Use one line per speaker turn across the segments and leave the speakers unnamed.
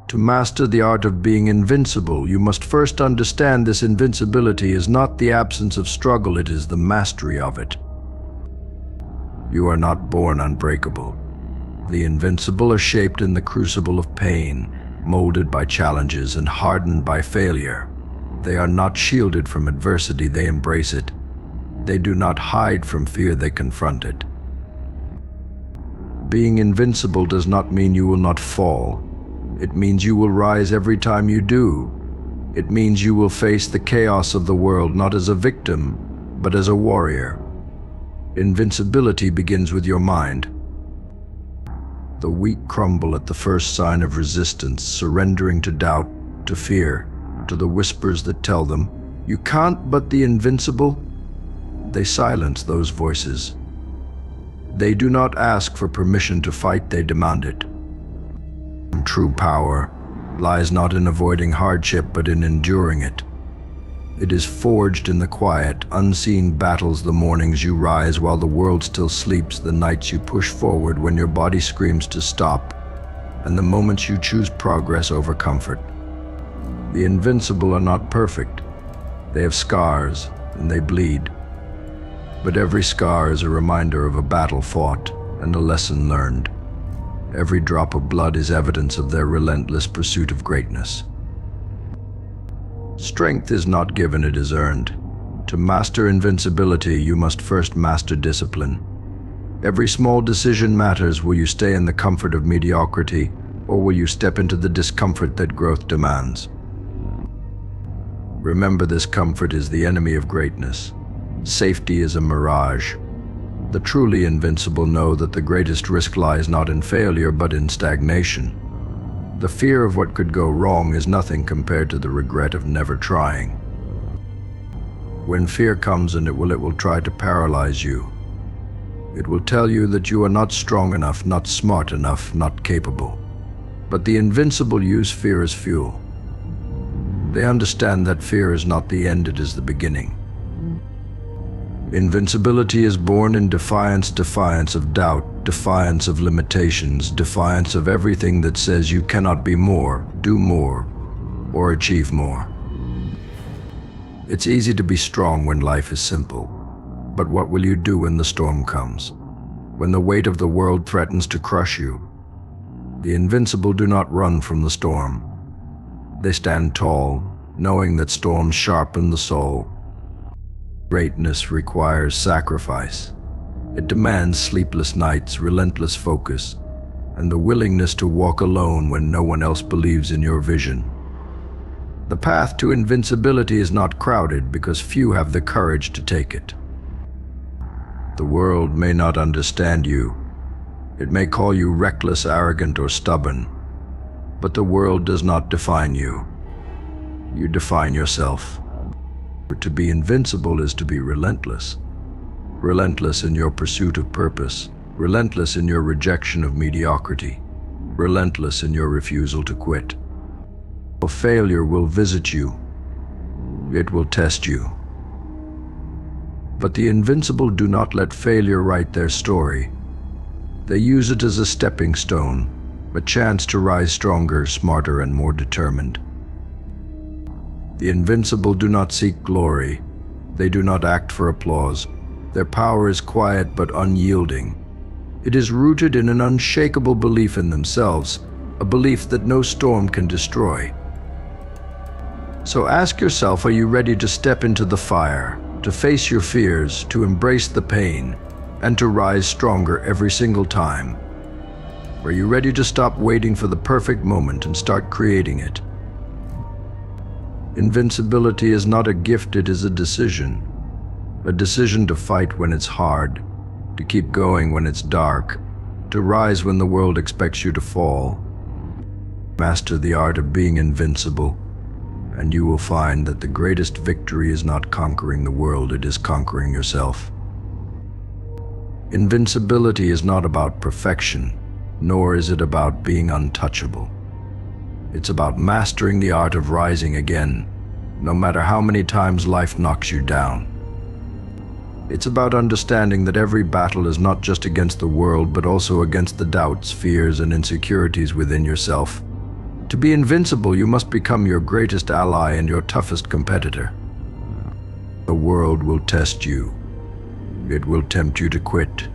To master the art of being invincible, you must first understand this invincibility is not the absence of struggle, it is the mastery of it. You are not born unbreakable. The invincible are shaped in the crucible of pain, molded by challenges and hardened by failure. They are not shielded from adversity, they embrace it. They do not hide from fear, they confront it. Being invincible does not mean you will not fall. It means you will rise every time you do. It means you will face the chaos of the world not as a victim, but as a warrior. Invincibility begins with your mind. The weak crumble at the first sign of resistance, surrendering to doubt, to fear, to the whispers that tell them, "You can't." But the invincible, they silence those voices. They do not ask for permission to fight, they demand it. True power lies not in avoiding hardship, but in enduring it. It is forged in the quiet, unseen battles, the mornings you rise while the world still sleeps, the nights you push forward when your body screams to stop, and the moments you choose progress over comfort. The invincible are not perfect. They have scars, and they bleed. But every scar is a reminder of a battle fought and a lesson learned. Every drop of blood is evidence of their relentless pursuit of greatness. Strength is not given, it is earned. To master invincibility, you must first master discipline. Every small decision matters. Will you stay in the comfort of mediocrity, or will you step into the discomfort that growth demands? Remember, this comfort is the enemy of greatness. Safety is a mirage. The truly invincible know that the greatest risk lies not in failure, but in stagnation. The fear of what could go wrong is nothing compared to the regret of never trying. When fear comes, and it will try to paralyze you. It will tell you that you are not strong enough, not smart enough, not capable. But the invincible use fear as fuel. They understand that fear is not the end, it is the beginning. Invincibility is born in defiance, defiance of doubt, defiance of limitations, defiance of everything that says you cannot be more, do more, or achieve more. It's easy to be strong when life is simple, but what will you do when the storm comes? When the weight of the world threatens to crush you? The invincible do not run from the storm. They stand tall, knowing that storms sharpen the soul. Greatness requires sacrifice. It demands sleepless nights, relentless focus, and the willingness to walk alone when no one else believes in your vision. The path to invincibility is not crowded because few have the courage to take it. The world may not understand you. It may call you reckless, arrogant, or stubborn, but the world does not define you. You define yourself. To be invincible is to be relentless. Relentless in your pursuit of purpose. Relentless in your rejection of mediocrity. Relentless in your refusal to quit. Failure will visit you. It will test you. But the invincible do not let failure write their story. They use it as a stepping stone, a chance to rise stronger, smarter, and more determined. The invincible do not seek glory. They do not act for applause. Their power is quiet but unyielding. It is rooted in an unshakable belief in themselves, a belief that no storm can destroy. So ask yourself, are you ready to step into the fire, to face your fears, to embrace the pain, and to rise stronger every single time? Are you ready to stop waiting for the perfect moment and start creating it? Invincibility is not a gift, it is a decision. A decision to fight when it's hard, to keep going when it's dark, to rise when the world expects you to fall. Master the art of being invincible, and you will find that the greatest victory is not conquering the world, it is conquering yourself. Invincibility is not about perfection, nor is it about being untouchable. It's about mastering the art of rising again, no matter how many times life knocks you down. It's about understanding that every battle is not just against the world, but also against the doubts, fears, and insecurities within yourself. To be invincible, you must become your greatest ally and your toughest competitor. The world will test you. It will tempt you to quit,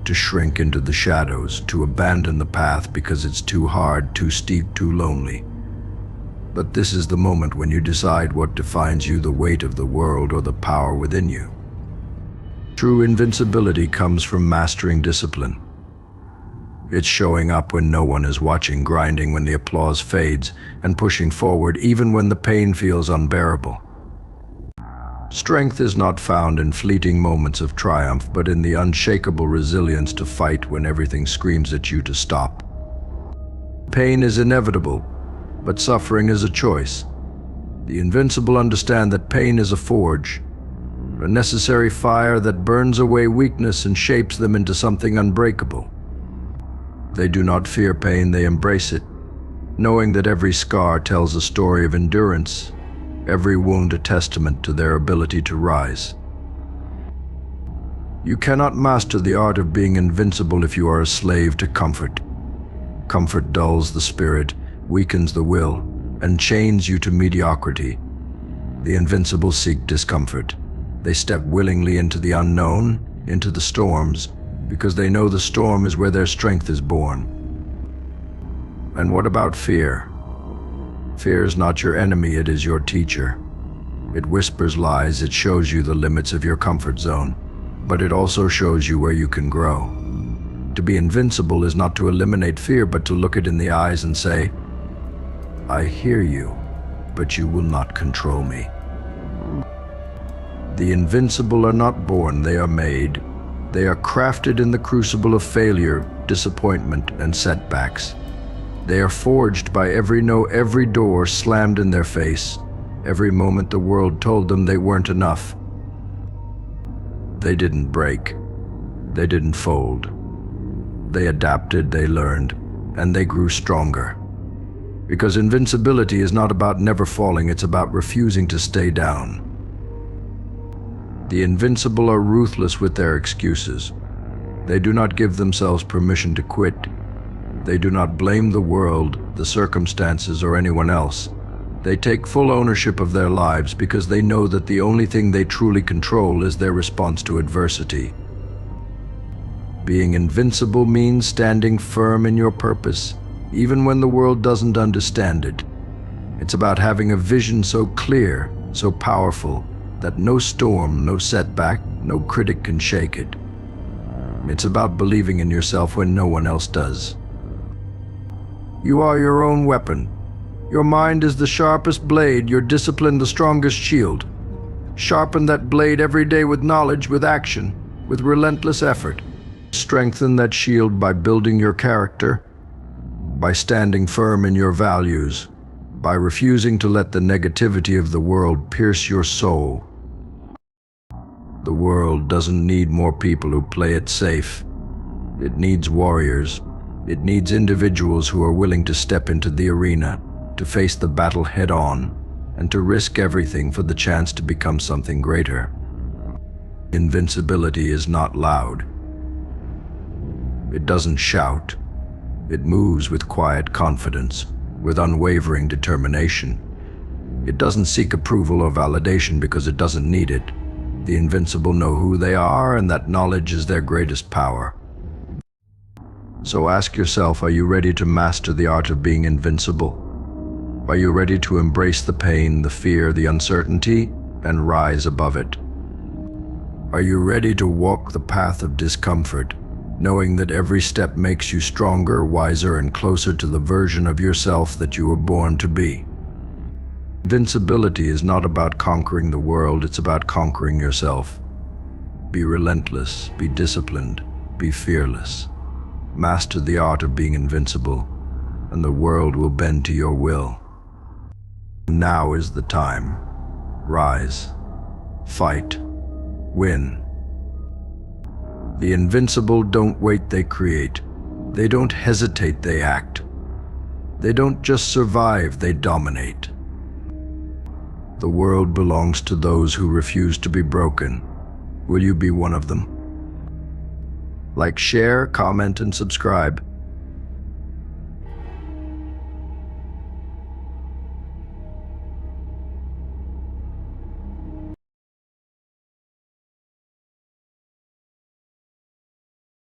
to shrink into the shadows, to abandon the path because it's too hard, too steep, too lonely. But this is the moment when you decide what defines you, the weight of the world or the power within you. True invincibility comes from mastering discipline. It's showing up when no one is watching, grinding when the applause fades, and pushing forward even when the pain feels unbearable. Strength is not found in fleeting moments of triumph, but in the unshakable resilience to fight when everything screams at you to stop. Pain is inevitable, but suffering is a choice. The invincible understand that pain is a forge, a necessary fire that burns away weakness and shapes them into something unbreakable. They do not fear pain, they embrace it, knowing that every scar tells a story of endurance, every wound a testament to their ability to rise. You cannot master the art of being invincible if you are a slave to comfort. Comfort dulls the spirit, weakens the will, and chains you to mediocrity. The invincible seek discomfort. They step willingly into the unknown, into the storms, because they know the storm is where their strength is born. And what about fear? Fear is not your enemy, it is your teacher. It whispers lies, it shows you the limits of your comfort zone, but it also shows you where you can grow. To be invincible is not to eliminate fear, but to look it in the eyes and say, I hear you, but you will not control me. The invincible are not born, they are made. They are crafted in the crucible of failure, disappointment, and setbacks. They are forged by every no, every door slammed in their face, every moment the world told them they weren't enough. They didn't break. They didn't fold. They adapted, they learned, and they grew stronger. Because invincibility is not about never falling, it's about refusing to stay down. The invincible are ruthless with their excuses. They do not give themselves permission to quit. They do not blame the world, the circumstances, or anyone else. They take full ownership of their lives because they know that the only thing they truly control is their response to adversity. Being invincible means standing firm in your purpose, even when the world doesn't understand it. It's about having a vision so clear, so powerful, that no storm, no setback, no critic can shake it. It's about believing in yourself when no one else does. You are your own weapon. Your mind is the sharpest blade, your discipline the strongest shield. Sharpen that blade every day with knowledge, with action, with relentless effort. Strengthen that shield by building your character, by standing firm in your values, by refusing to let the negativity of the world pierce your soul. The world doesn't need more people who play it safe. It needs warriors. It needs individuals who are willing to step into the arena, to face the battle head-on, and to risk everything for the chance to become something greater. Invincibility is not loud. It doesn't shout. It moves with quiet confidence, with unwavering determination. It doesn't seek approval or validation because it doesn't need it. The invincible know who they are, and that knowledge is their greatest power. So ask yourself, are you ready to master the art of being invincible? Are you ready to embrace the pain, the fear, the uncertainty, and rise above it? Are you ready to walk the path of discomfort, knowing that every step makes you stronger, wiser, and closer to the version of yourself that you were born to be? Invincibility is not about conquering the world, it's about conquering yourself. Be relentless, be disciplined, be fearless. Master the art of being invincible, and the world will bend to your will. Now is the time. Rise, fight, win. The invincible don't wait, they create. They don't hesitate, they act. They don't just survive, they dominate. The world belongs to those who refuse to be broken. Will you be one of them? Like, share, comment, and subscribe.